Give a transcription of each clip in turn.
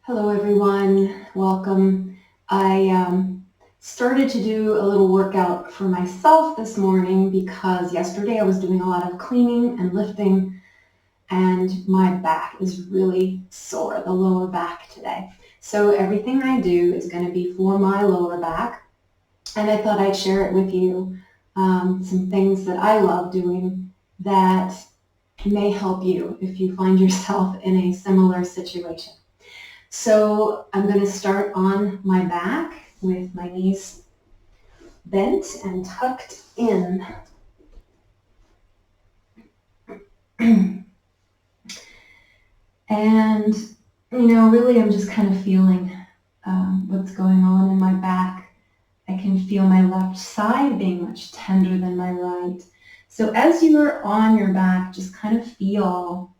Hello everyone, welcome. I started to do a little workout for myself this morning because yesterday I was doing a lot of cleaning and lifting and my back is really sore, the lower back today. So everything I do is going to be for my lower back, and I thought I'd share it with you, some things that I love doing that may help you if you find yourself in a similar situation. So I'm going to start on my back with my knees bent and tucked in. And, really I'm just kind of feeling what's going on in my back. I can feel my left side being much tender than my right. So as you're on your back, just kind of feel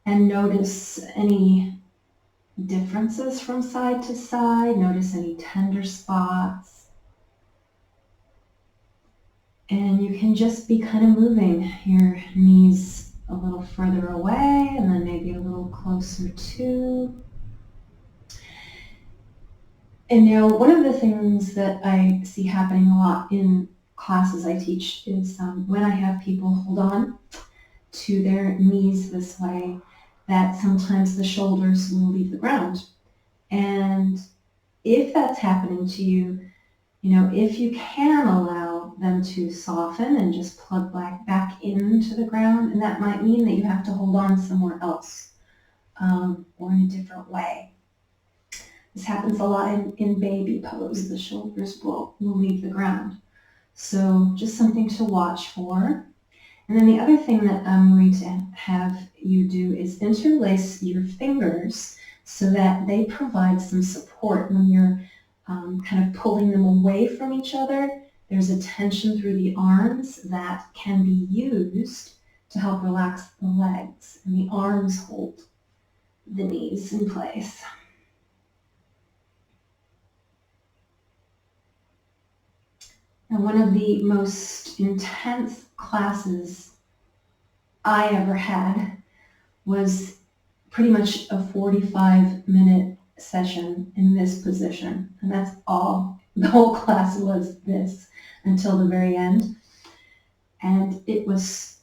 and notice any differences from side to side. Notice any tender spots. And you can just be kind of moving your knees a little further away and then maybe a little closer too. And now one of the things that I see happening a lot in classes I teach is when I have people hold on to their knees this way, that sometimes the shoulders will leave the ground. And if that's happening to you, if you can allow them to soften and just plug back into the ground, and that might mean that you have to hold on somewhere else or in a different way. This happens a lot in baby pose. The shoulders will leave the ground. So just something to watch for. And then the other thing that I'm going to have you do is interlace your fingers so that they provide some support when you're kind of pulling them away from each other. There's a tension through the arms that can be used to help relax the legs, and the arms hold the knees in place. And one of the most intense classes I ever had was pretty much a 45-minute session in this position. And that's all. The whole class was this until the very end. And it was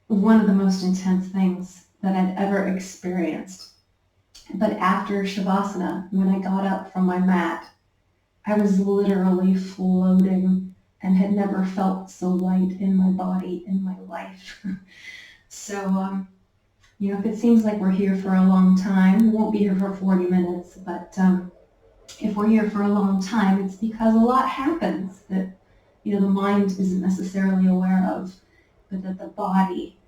one of the most intense things that I'd ever experienced. But after Shavasana, when I got up from my mat, I was literally floating and had never felt so light in my body in my life. So, if it seems like we're here for a long time, we won't be here for 40 minutes, but if we're here for a long time, it's because a lot happens that, the mind isn't necessarily aware of, but that the body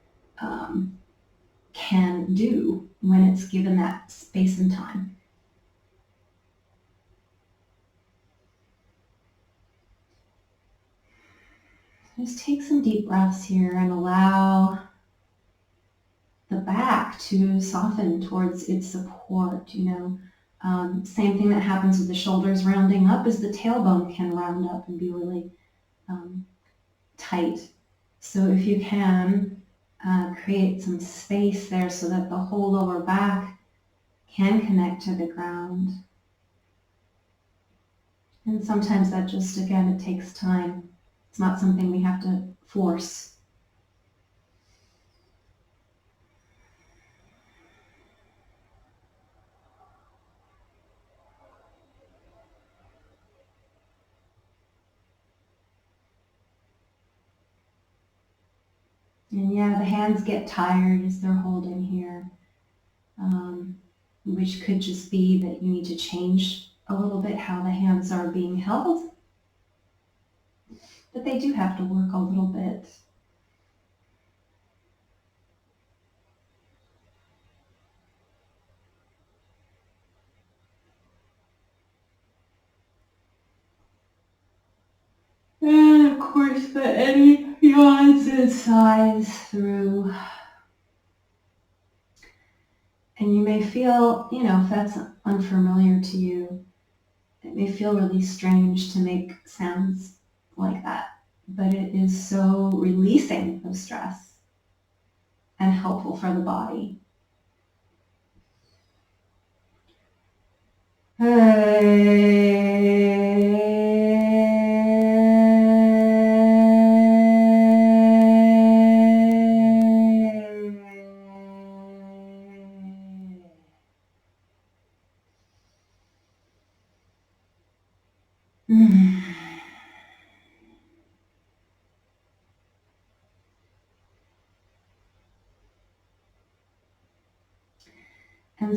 can do when it's given that space and time. Just take some deep breaths here and allow the back to soften towards its support. Same thing that happens with the shoulders rounding up is the tailbone can round up and be really tight. So if you can create some space there so that the whole lower back can connect to the ground. And sometimes that just, again, it takes time. It's not something we have to force. And yeah, the hands get tired as they're holding here, which could just be that you need to change a little bit how the hands are being held. But they do have to work a little bit. And of course, let any yawns and sighs through. And you may feel, if that's unfamiliar to you, it may feel really strange to make sounds like that. But it is so releasing of stress and helpful for the body. And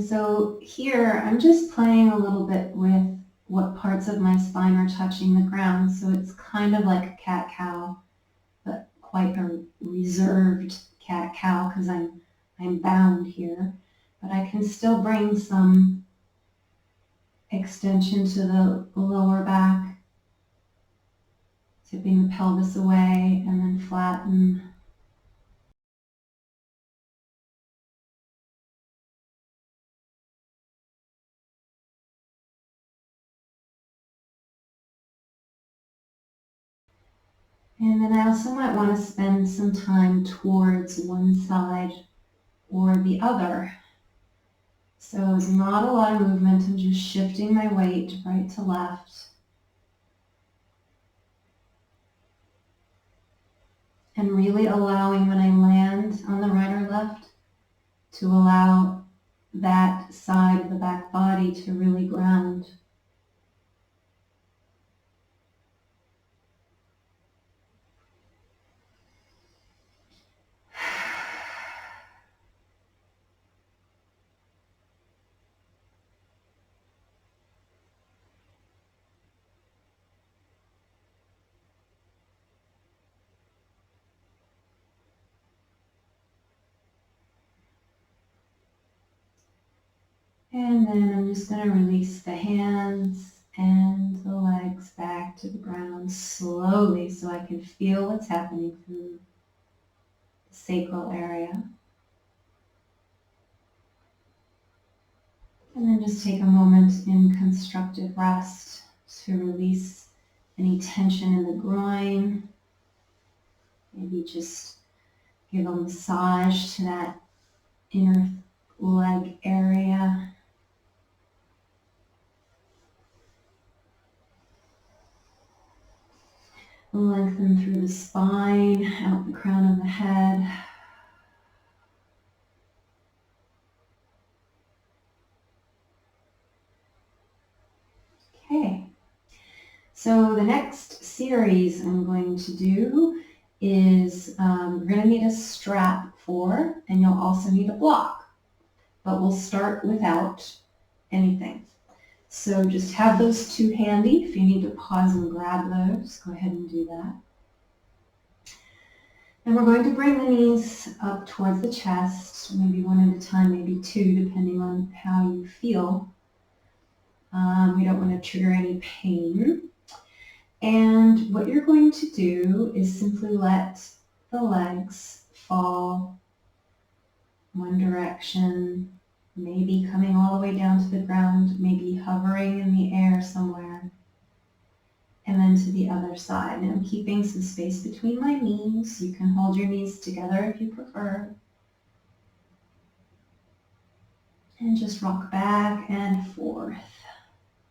so here I'm just playing a little bit with what parts of my spine are touching the ground. So it's kind of like a cat-cow, but quite a reserved cat-cow because I'm bound here. But I can still bring some extension to the lower back, tipping the pelvis away and then flatten. And then I also might want to spend some time towards one side or the other. So it's not a lot of movement. I'm just shifting my weight right to left. And really allowing when I land on the right or left to allow that side of the back body to really ground. And then I'm just going to release the hands and the legs back to the ground slowly so I can feel what's happening through the sacral area. And then just take a moment in constructive rest to release any tension in the groin. Maybe just give a massage to that inner leg area. Lengthen through the spine, out the crown of the head. Okay. So the next series I'm going to do is you're going to need a strap for, and you'll also need a block. But we'll start without anything. So just have those two handy. If you need to pause and grab those, go ahead and do that. And we're going to bring the knees up towards the chest, maybe one at a time, maybe two, depending on how you feel. We don't want to trigger any pain. And what you're going to do is simply let the legs fall one direction, maybe coming all the way down to the ground, maybe hovering in the air somewhere, and then to the other side. And I'm keeping some space between my knees. You can hold your knees together if you prefer. And just rock back and forth.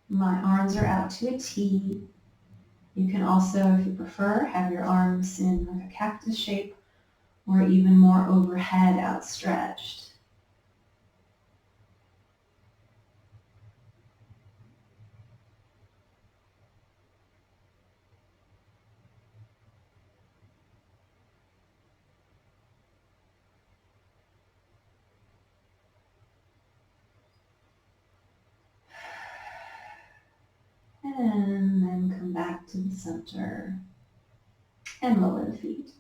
My arms are out to a T. You can also, if you prefer, have your arms in like a cactus shape or even more overhead outstretched. And then come back to the center and lower the feet.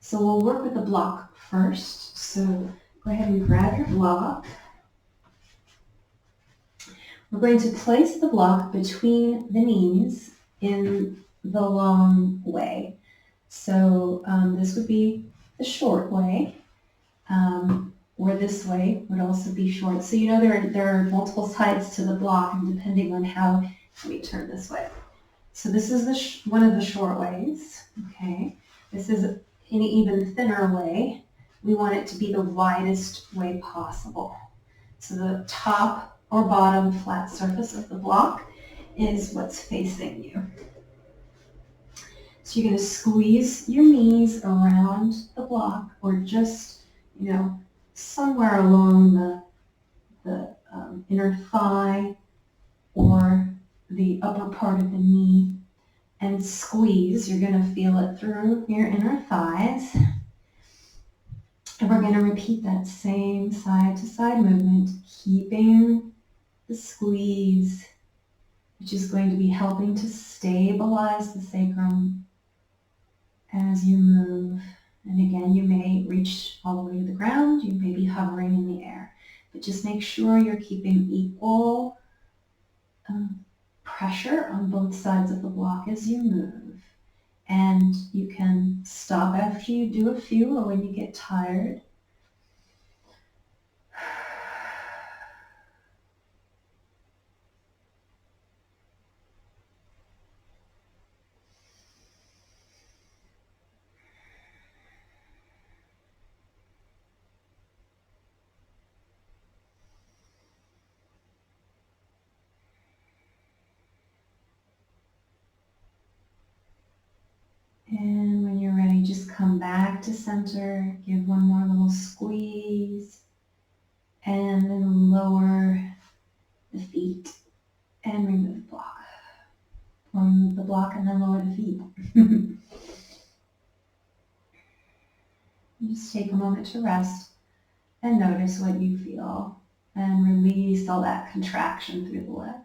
So we'll work with the block first. So go ahead and grab your block. We're going to place the block between the knees in the long way. So this would be the short way, or this way would also be short. So you know there are multiple sides to the block, and depending on how, let me turn this way. So this is one of the short ways, okay? This is an even thinner way. We want it to be the widest way possible. So the top or bottom flat surface of the block is what's facing you. So you're going to squeeze your knees around the block, or just, somewhere along the inner thigh or the upper part of the knee, and squeeze. You're going to feel it through your inner thighs. And we're going to repeat that same side-to-side movement, keeping the squeeze, which is going to be helping to stabilize the sacrum as you move. And again, you may reach all the way to the ground, you may be hovering in the air, but just make sure you're keeping equal pressure on both sides of the block as you move. And you can stop after you do a few, or when you get tired. And when you're ready, just come back to center, give one more little squeeze, and then lower the feet and remove the block. Or remove the block and then lower the feet. Just take a moment to rest and notice what you feel, and release all that contraction through the leg.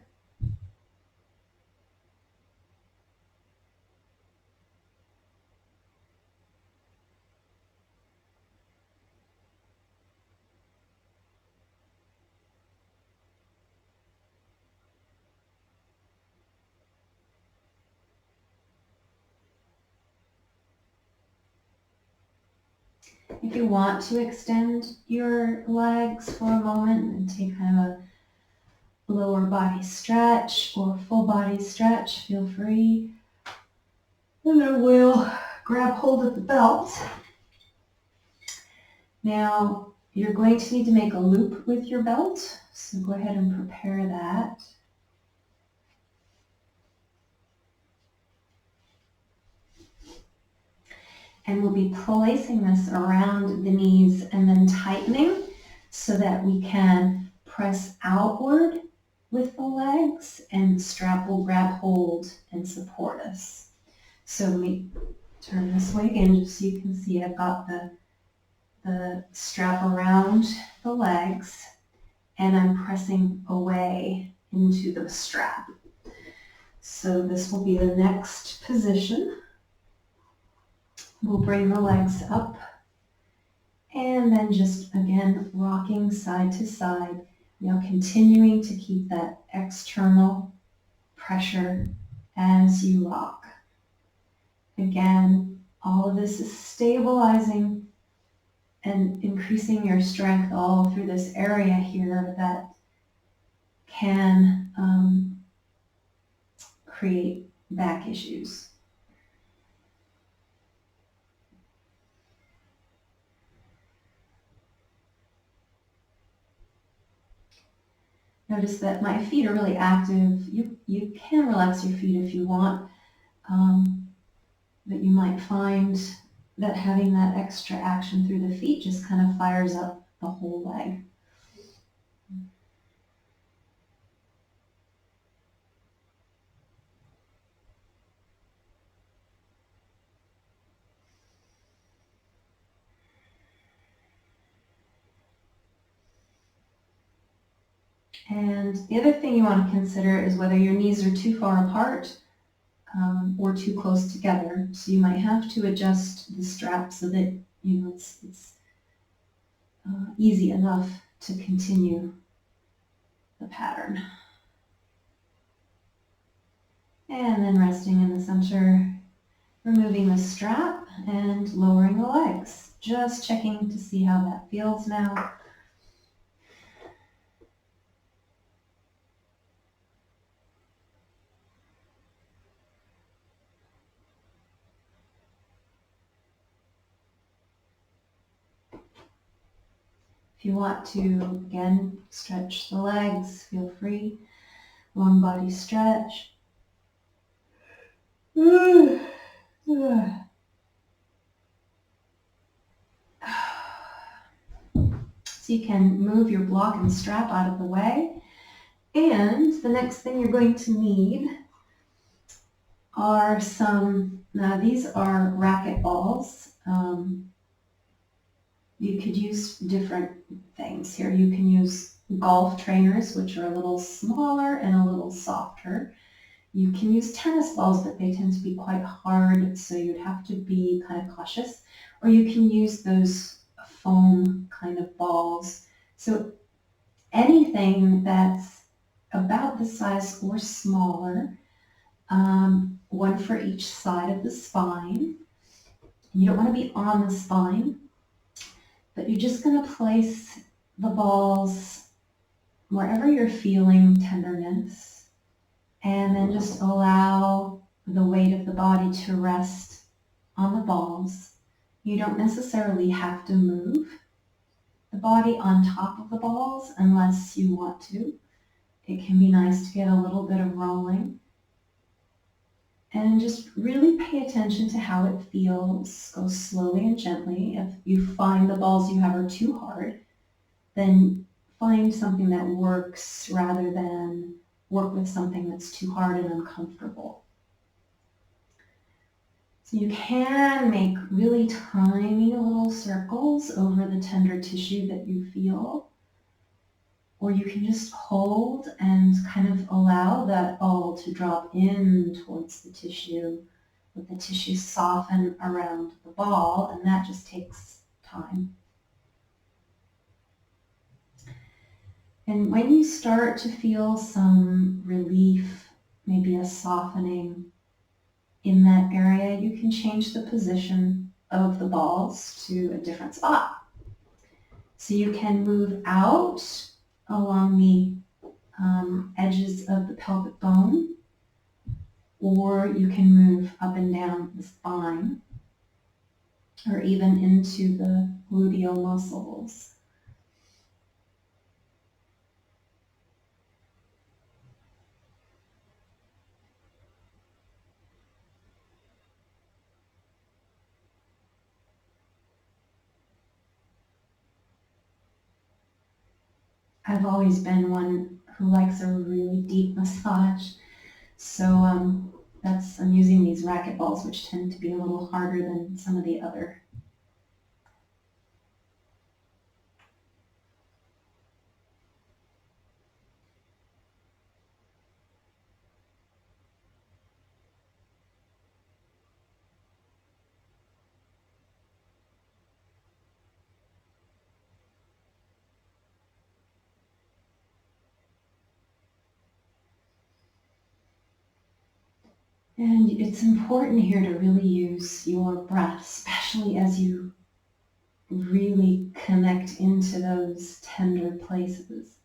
If you want to extend your legs for a moment and take kind of a lower body stretch or full body stretch, feel free. And then we'll grab hold of the belt. Now, you're going to need to make a loop with your belt, so go ahead and prepare that. And we'll be placing this around the knees and then tightening so that we can press outward with the legs, and the strap will grab hold and support us. So let me turn this way again just so you can see I've got the strap around the legs, and I'm pressing away into the strap. So this will be the next position. We'll bring the legs up, and then just again rocking side to side, continuing to keep that external pressure as you rock. Again, all of this is stabilizing and increasing your strength all through this area here that can create back issues. Notice that my feet are really active. You can relax your feet if you want, but you might find that having that extra action through the feet just kind of fires up the whole leg. And the other thing you want to consider is whether your knees are too far apart or too close together. So you might have to adjust the strap so that it's easy enough to continue the pattern. And then resting in the center, removing the strap and lowering the legs. Just checking to see how that feels now. If you want to, again, stretch the legs, feel free. Long body stretch. So you can move your block and strap out of the way. And the next thing you're going to need are now these are racket balls. You could use different things here. You can use golf trainers, which are a little smaller and a little softer. You can use tennis balls, but they tend to be quite hard, so you'd have to be kind of cautious. Or you can use those foam kind of balls. So anything that's about this size or smaller, one for each side of the spine. You don't want to be on the spine, but you're just going to place the balls wherever you're feeling tenderness, and then just allow the weight of the body to rest on the balls. You don't necessarily have to move the body on top of the balls unless you want to. It can be nice to get a little bit of rolling. And just really pay attention to how it feels. Go slowly and gently. If you find the balls you have are too hard, then find something that works rather than work with something that's too hard and uncomfortable. So you can make really tiny little circles over the tender tissue that you feel, or you can just hold and kind of allow that ball to drop in towards the tissue, let the tissue soften around the ball, and that just takes time. And when you start to feel some relief, maybe a softening in that area, you can change the position of the balls to a different spot. So you can move out along the edges of the pelvic bone, or you can move up and down the spine, or even into the gluteal muscles. I've always been one who likes a really deep massage, so I'm using these racket balls, which tend to be a little harder than some of the other. And it's important here to really use your breath, especially as you really connect into those tender places.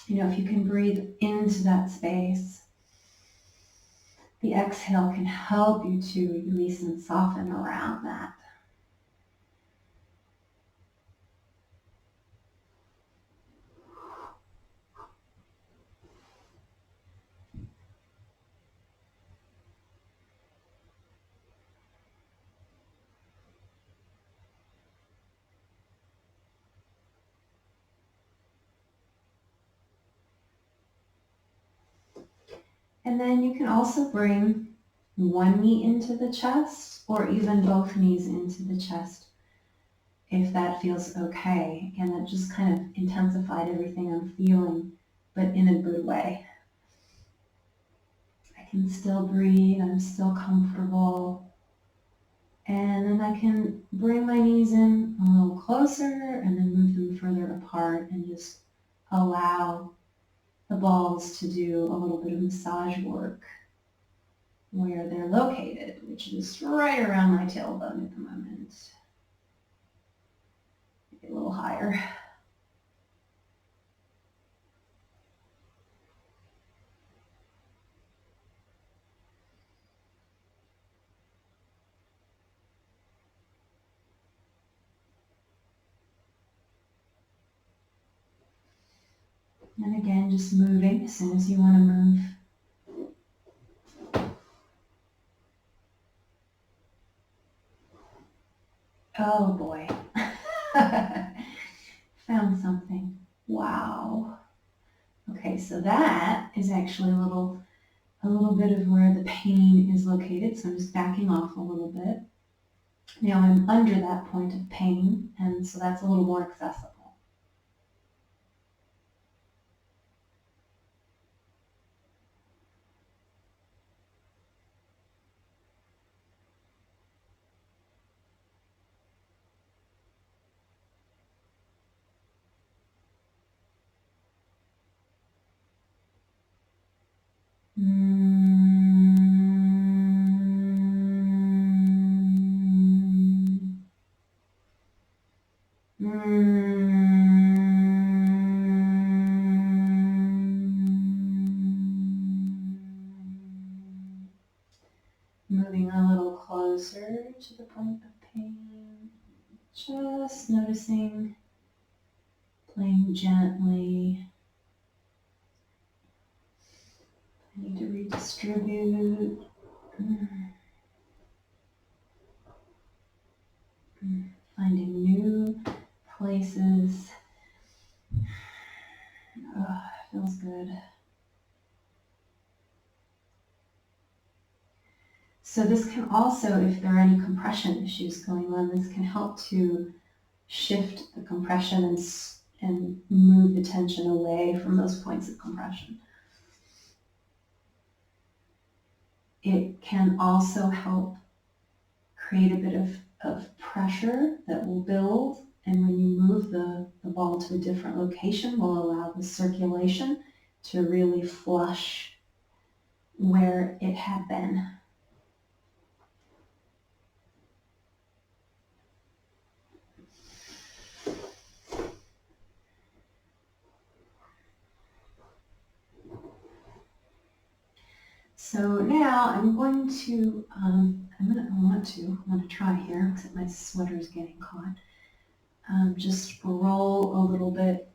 You know, if you can breathe into that space, the exhale can help you to release and soften around that. And then you can also bring one knee into the chest, or even both knees into the chest, if that feels okay. And that just kind of intensified everything I'm feeling, but in a good way. I can still breathe, I'm still comfortable. And then I can bring my knees in a little closer and then move them further apart and just allow the balls to do a little bit of massage work where they're located, which is right around my tailbone at the moment. Maybe a little higher. And again, just moving as soon as you want to move. Oh boy. Found something. Wow. Okay, so that is actually a little bit of where the pain is located. So I'm just backing off a little bit. Now I'm under that point of pain, and so that's a little more accessible. Moving a little closer to the point of pain. Just noticing, playing gently. I need to redistribute. Finding new places. Oh, feels good. So this can also, if there are any compression issues going on, this can help to shift the compression and move the tension away from those points of compression. It can also help create a bit of pressure that will build, and when you move the ball to a different location, will allow the circulation to really flush where it had been. So now I'm going to, I want to try here because my sweater is getting caught. Just roll a little bit.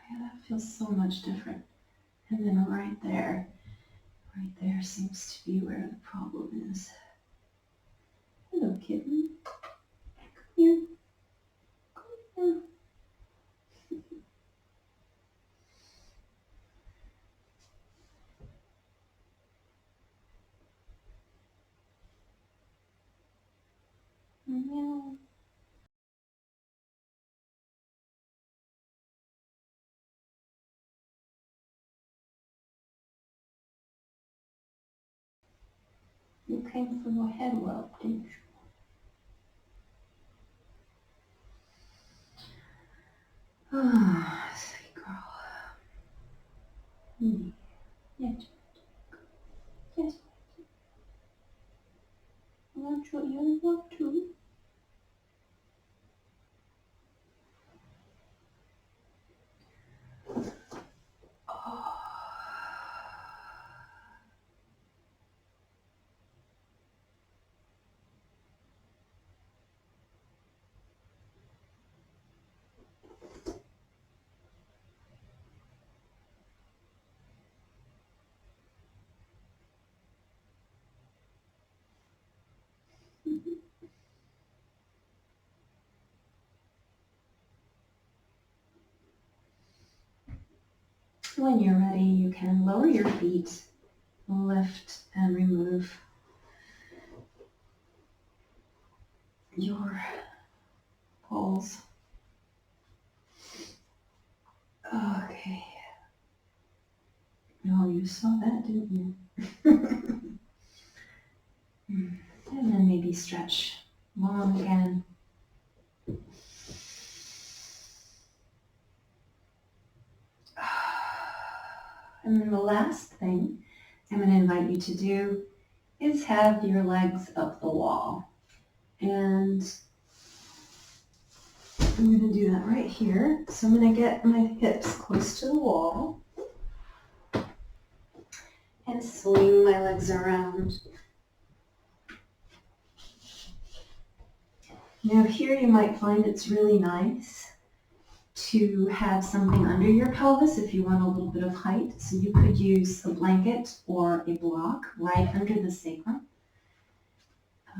Yeah, that feels so much different. And then right there seems to be where the problem is. Hello, kitten. Come here. Come here. Meow. You came for your head whelp, didn't you? Ah, sweet girl. Yes. Yes. I want your ear whelp too. Oh. When you're ready, you can lower your feet, lift and remove your poles. Okay. Oh, you saw that, didn't you? And then maybe stretch long again. And then the last thing I'm going to invite you to do is have your legs up the wall. And I'm going to do that right here. So I'm going to get my hips close to the wall and swing my legs around. Now here you might find it's really nice to have something under your pelvis if you want a little bit of height. So you could use a blanket or a block right under the sacrum.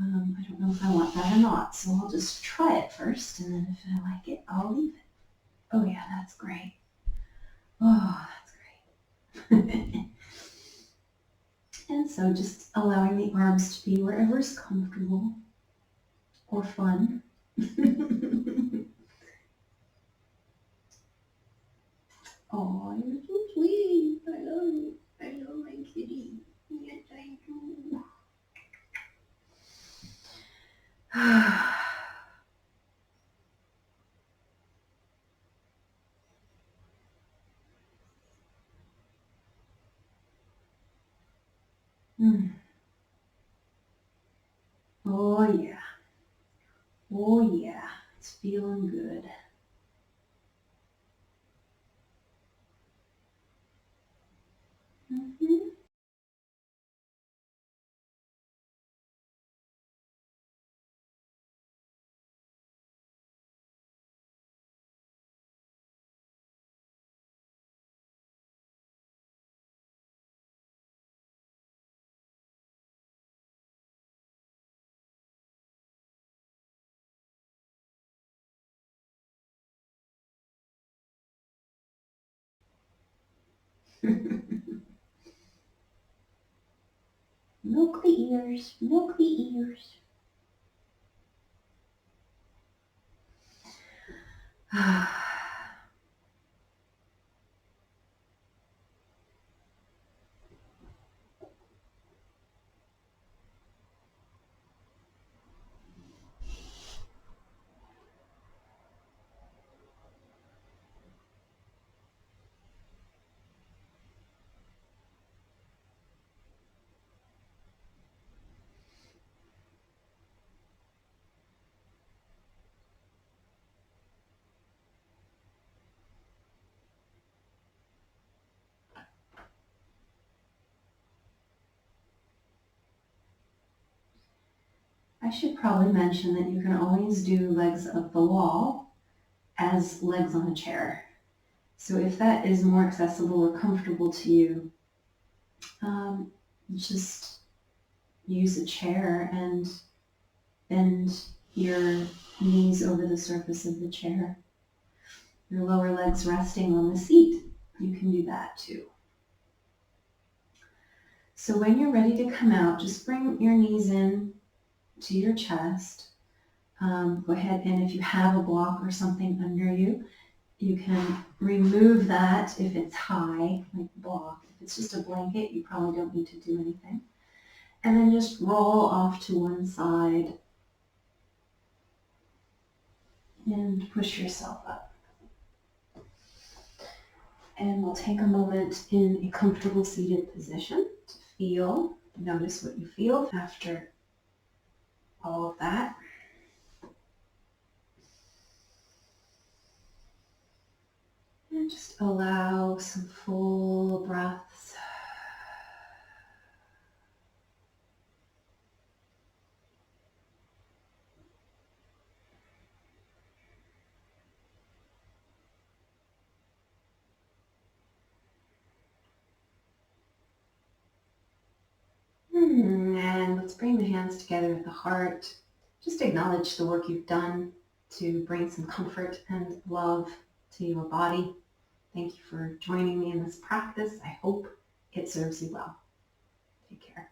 I don't know if I want that or not, so I'll just try it first, and then if I like it, I'll leave it. Oh yeah, that's great. Oh, that's great. And so just allowing the arms to be wherever's comfortable or fun. Oh, you're so sweet. I love you. I love my kitty. Yes, I do. Oh yeah. Oh yeah. It's feeling good. Mm-hmm. Milk the ears. Milk the ears. I should probably mention that you can always do legs up the wall as legs on a chair. So if that is more accessible or comfortable to you, just use a chair and bend your knees over the surface of the chair. Your lower legs resting on the seat. You can do that too. So when you're ready to come out, just bring your knees in to your chest. Go ahead, and if you have a block or something under you, you can remove that if it's high, like the block. If it's just a blanket, you probably don't need to do anything. And then just roll off to one side and push yourself up. And we'll take a moment in a comfortable seated position to notice what you feel after all of that. And just allow some full breaths. And let's bring the hands together at the heart. Just acknowledge the work you've done to bring some comfort and love to your body. Thank you for joining me in this practice. I hope it serves you well. Take care.